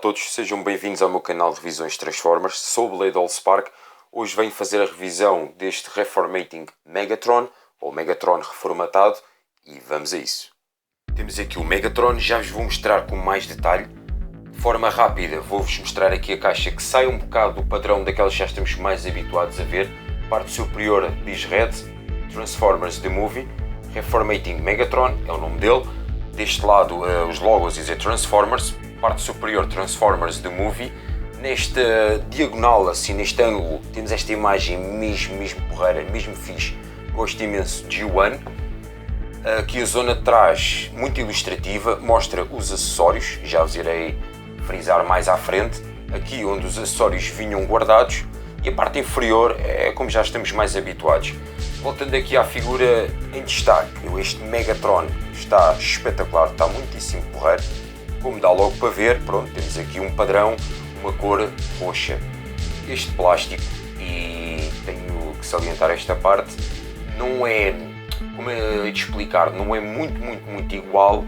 todos, sejam bem-vindos ao meu canal de revisões Transformers. Sou o Blade Allspark. Hoje venho fazer a revisão deste Reformating Megatron, ou Megatron reformatado, e vamos a isso. Temos aqui o Megatron, já vos vou mostrar com mais detalhe. De forma rápida, vou-vos mostrar aqui a caixa que sai um bocado do padrão daquelas que já estamos mais habituados a ver. Parte superior diz Red, Transformers The Movie, Reformating Megatron, é o nome dele. Deste lado os logos dizem Transformers, parte superior Transformers The Movie. Nesta diagonal, assim, neste ângulo, temos esta imagem mesmo porreira, mesmo fixe, gosto imenso de G1. Aqui a zona de trás, muito ilustrativa, mostra os acessórios, já vos irei frisar mais à frente. Aqui onde os acessórios vinham guardados, e a parte inferior é como já estamos mais habituados. Voltando aqui à figura em destaque, este Megatron está espetacular, está muitíssimo porreiro. Como dá logo para ver, pronto, temos aqui um padrão, uma cor roxa. Este plástico, e tenho que salientar esta parte, não é, como é de explicar, não é muito igual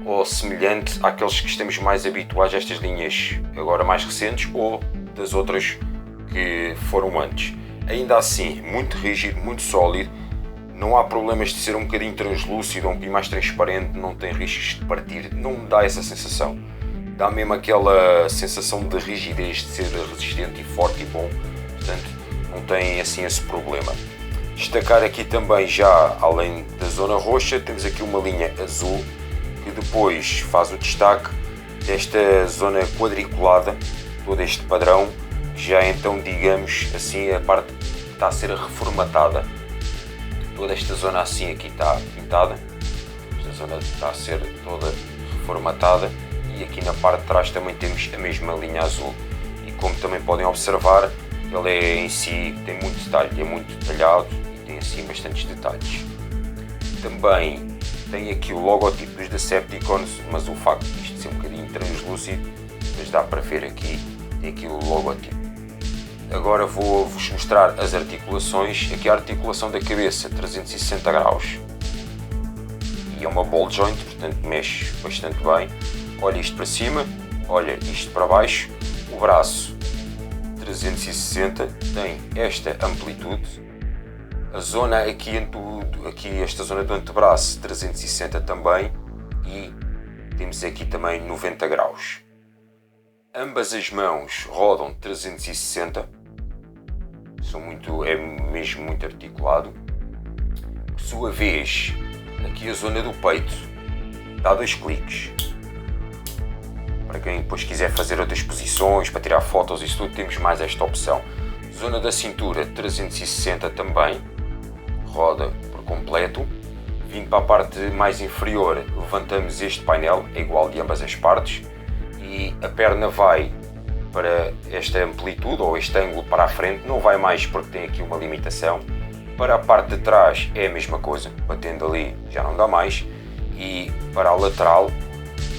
ou semelhante àqueles que estamos mais habituados a estas linhas agora mais recentes ou das outras que foram antes. Ainda assim, muito rígido, muito sólido, não há problemas de ser um bocadinho translúcido ou um bocadinho mais transparente, não tem riscos de partir, não me dá essa sensação. Dá mesmo aquela sensação de rigidez, de ser resistente e forte e bom, portanto não tem assim esse problema. Destacar aqui também, já além da zona roxa, temos aqui uma linha azul que depois faz o destaque desta zona quadriculada, todo este padrão, já então digamos assim a parte que está a ser reformatada. Toda esta zona assim aqui está pintada, esta zona está a ser toda reformatada, e aqui na parte de trás também temos a mesma linha azul. E como também podem observar, ele é em si, tem muito detalhe, é muito detalhado e tem assim bastantes detalhes. Também tem aqui o logotipo dos Decepticons, mas o facto de isto ser um bocadinho translúcido, mas dá para ver aqui, tem aqui o logotipo. Agora vou-vos mostrar as articulações. Aqui a articulação da cabeça, 360 graus. E é uma ball joint, portanto mexe bastante bem. Olha isto para cima, olha isto para baixo. O braço, 360, tem esta amplitude. A zona aqui, esta zona do antebraço, 360 também. E temos aqui também 90 graus. Ambas as mãos rodam 360. É mesmo muito articulado. Por sua vez, aqui a zona do peito dá 2 cliques. Para quem depois quiser fazer outras posições, para tirar fotos, isso tudo, temos mais esta opção. Zona da cintura, 360 também, roda por completo. Vindo para a parte mais inferior, levantamos este painel, é igual de ambas as partes, e a perna vai para esta amplitude ou este ângulo para a frente, não vai mais porque tem aqui uma limitação. Para a parte de trás é a mesma coisa, batendo ali já não dá mais, e para a lateral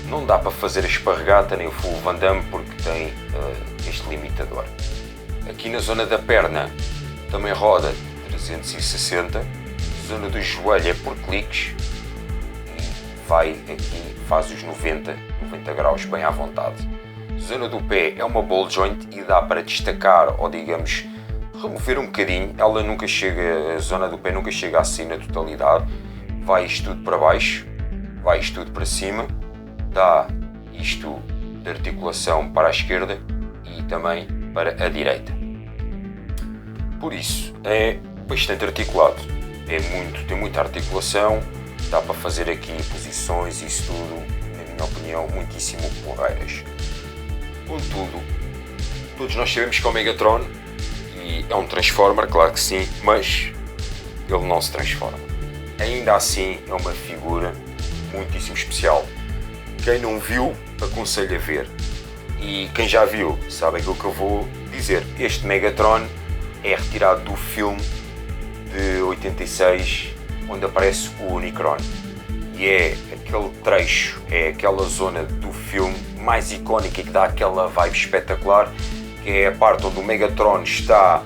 não dá para fazer a esparregata nem o full Van Damme porque tem este limitador. Aqui na zona da perna também roda 360, zona do joelho é por cliques e vai aqui, faz os 90 graus bem à vontade. Zona do pé é uma ball joint e dá para destacar ou digamos remover um bocadinho. Ela nunca chega, a zona do pé nunca chega assim na totalidade. Vai isto tudo para baixo, vai isto tudo para cima, dá isto de articulação para a esquerda e também para a direita. Por isso é bastante articulado, tem muita articulação, dá para fazer aqui posições e isso tudo, na minha opinião, muitíssimo porreiras. Contudo, todos nós sabemos que é o Megatron e é um Transformer, claro que sim, mas ele não se transforma. Ainda assim é uma figura muitíssimo especial. Quem não viu, aconselho a ver. E quem já viu, sabe aquilo que eu vou dizer. Este Megatron é retirado do filme de 86, onde aparece o Unicron. E é aquele trecho, é aquela zona do filme mais icónica e que dá aquela vibe espetacular, que é a parte onde o Megatron está,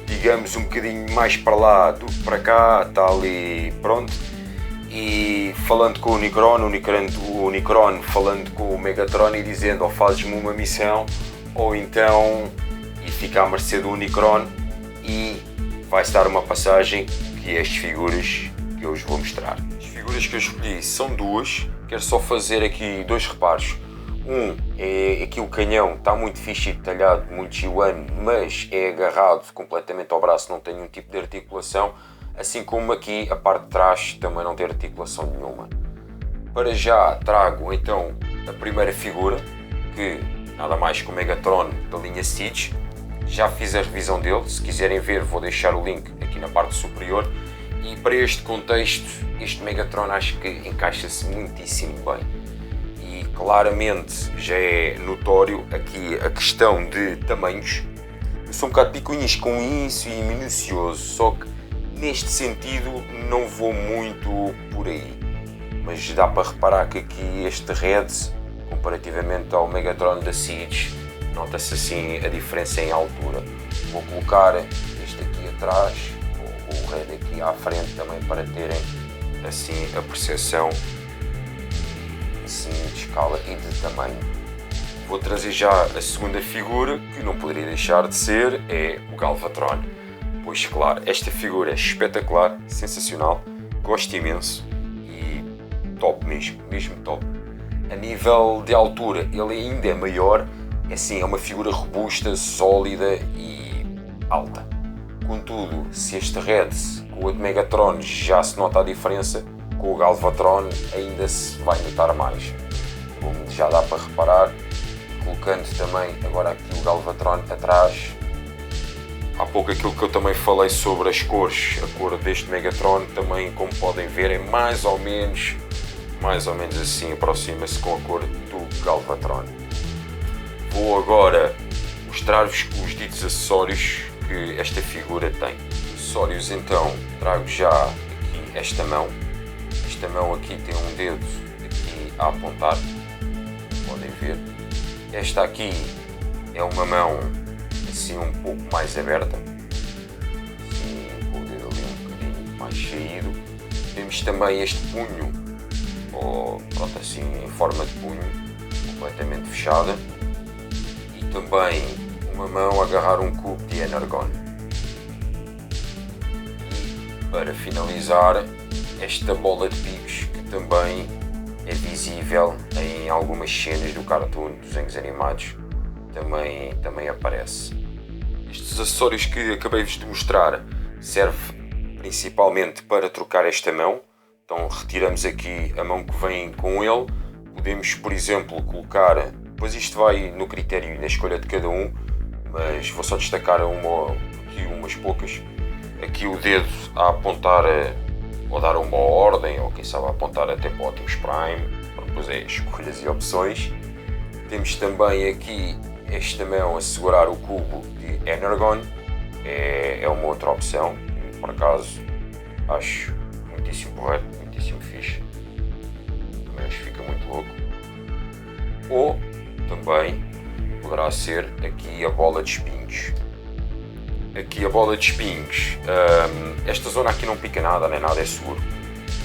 digamos, um bocadinho mais para lá do que para cá, está ali, pronto, e falando com o Unicron falando com o Megatron e dizendo ou fazes-me uma missão ou então e fica à mercê do Unicron e vai-se dar uma passagem que é as figuras que eu vos vou mostrar. As figuras que eu escolhi são duas, quero só fazer aqui dois reparos. Um é aqui o canhão, está muito fixe e detalhado, muito G1, mas é agarrado completamente ao braço, não tem nenhum tipo de articulação, assim como aqui a parte de trás também não tem articulação nenhuma. Para já trago então a primeira figura, que nada mais que o Megatron da linha Siege. Já fiz a revisão dele, se quiserem ver vou deixar o link aqui na parte superior. E para este contexto, este Megatron acho que encaixa-se muitíssimo bem. E claramente já é notório aqui a questão de tamanhos. Eu sou um bocado picuinhas com isso e minucioso, só que neste sentido não vou muito por aí. Mas dá para reparar que aqui este Red, comparativamente ao Megatron da Siege, nota-se assim a diferença em altura. Vou colocar este aqui atrás, o Red aqui à frente também para terem assim a percepção assim, de escala e de tamanho. Vou trazer já a segunda figura, que não poderia deixar de ser, é o Galvatron. Pois claro, esta figura é espetacular, sensacional, gosto imenso e top mesmo top. A nível de altura ele ainda é maior, assim, é uma figura robusta, sólida e alta. Contudo, se este Red com o Megatron já se nota a diferença, com o Galvatron ainda se vai notar mais. Como já dá para reparar, colocando também agora aqui o Galvatron atrás. Há pouco aquilo que eu também falei sobre as cores, a cor deste Megatron também, como podem ver, é mais ou menos assim, aproxima-se com a cor do Galvatron. Vou agora mostrar-vos os ditos acessórios que esta figura tem. Acessórios então, trago já aqui esta mão. Esta mão aqui tem um dedo aqui a apontar, podem ver. Esta aqui é uma mão assim um pouco mais aberta, assim, com o dedo ali um bocadinho mais saído. Temos também este punho, ou pronto, assim em forma de punho, completamente fechada. E também uma mão a agarrar um cubo de Energon. E para finalizar, esta bola de picos que também é visível em algumas cenas do cartoon dos desenhos animados, também aparece. Estes acessórios que acabei-vos de mostrar servem principalmente para trocar esta mão. Então retiramos aqui a mão que vem com ele. Podemos, por exemplo, colocar, depois isto vai no critério e na escolha de cada um, mas vou só destacar aqui umas poucas. Aqui o dedo a apontar ou dar uma ordem, ou quem sabe a apontar até para o Optimus Prime, depois é escolhas e opções. Temos também aqui esta mão a segurar o cubo de Energon, é uma outra opção, por acaso acho muitíssimo porreiro, muitíssimo fixe, também acho que fica muito louco. Ou também poderá ser aqui a bola de espinhos. Aqui a bola de espinhos, esta zona aqui não pica nada, nem nada, é seguro.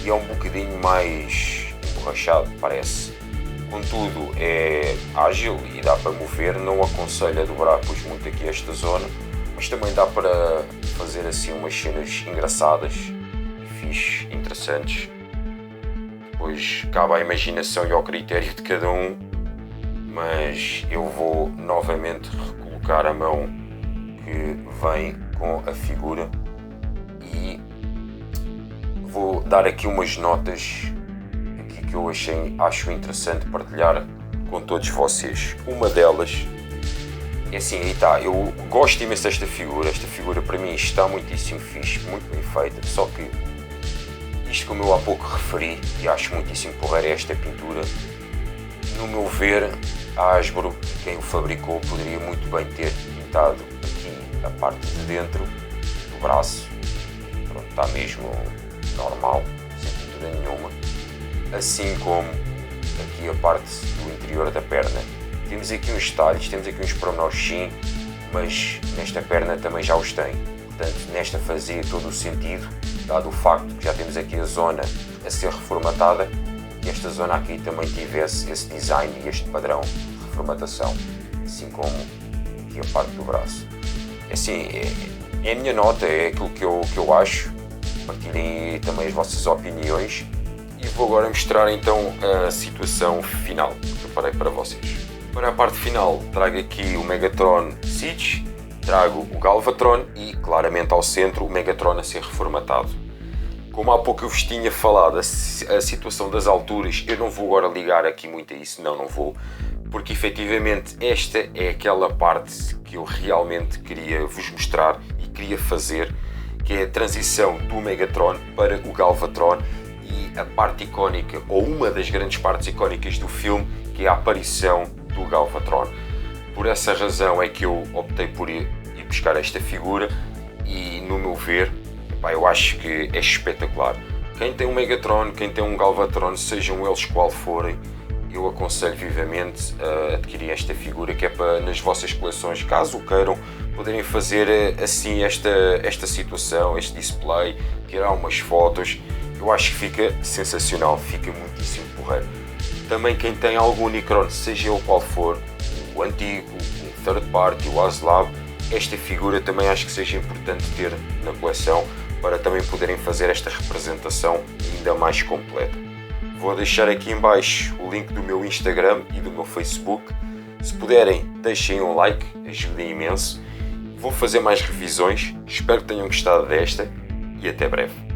E é um bocadinho mais emborrachado, parece. Contudo, é ágil e dá para mover, não aconselho a dobrar pois muito aqui esta zona, mas também dá para fazer assim umas cenas engraçadas e fixe, interessantes. Depois cabe à imaginação e ao critério de cada um, mas eu vou novamente recolocar a mão que vem com a figura e vou dar aqui umas notas aqui que eu acho interessante partilhar com todos vocês. Uma delas é assim, aí está, eu gosto imenso desta figura para mim está muitíssimo fixe, muito bem feita, só que isto, como eu há pouco referi e acho muitíssimo porreiro, é esta pintura. No meu ver, a Hasbro, quem o fabricou, poderia muito bem ter pintado aqui a parte de dentro do braço. Pronto, está mesmo normal, sem pintura nenhuma. Assim como aqui a parte do interior da perna. Temos aqui uns detalhes, temos aqui uns pormenores sim, mas nesta perna também já os tem. Portanto, nesta fazia todo o sentido dado o facto que já temos aqui a zona a ser reformatada, que esta zona aqui também tivesse esse design e este padrão de reformatação, assim como aqui a parte do braço. Assim, é a minha nota, é aquilo que eu acho. Partilhem também as vossas opiniões e vou agora mostrar então a situação final que preparei para vocês. Para a parte final trago aqui o Megatron Siege, trago o Galvatron e claramente ao centro o Megatron a ser reformatado. Como há pouco eu vos tinha falado, a situação das alturas, eu não vou agora ligar aqui muito a isso, não vou, porque efetivamente esta é aquela parte que eu realmente queria vos mostrar e queria fazer, que é a transição do Megatron para o Galvatron e a parte icónica, ou uma das grandes partes icónicas do filme, que é a aparição do Galvatron. Por essa razão é que eu optei por ir buscar esta figura e, no meu ver, eu acho que é espetacular. Quem tem um Megatron, quem tem um Galvatron, sejam eles qual forem, eu aconselho vivamente a adquirir esta figura, que é para nas vossas coleções, caso queiram, poderem fazer assim esta situação, este display, tirar umas fotos. Eu acho que fica sensacional, fica muitíssimo porreiro. Também quem tem algum Unicron, seja ele qual for, o antigo, o third party, o Aslab, esta figura também acho que seja importante ter na coleção para também poderem fazer esta representação ainda mais completa. Vou deixar aqui em baixo o link do meu Instagram e do meu Facebook. Se puderem, deixem um like, ajuda imenso. Vou fazer mais revisões, espero que tenham gostado desta e até breve.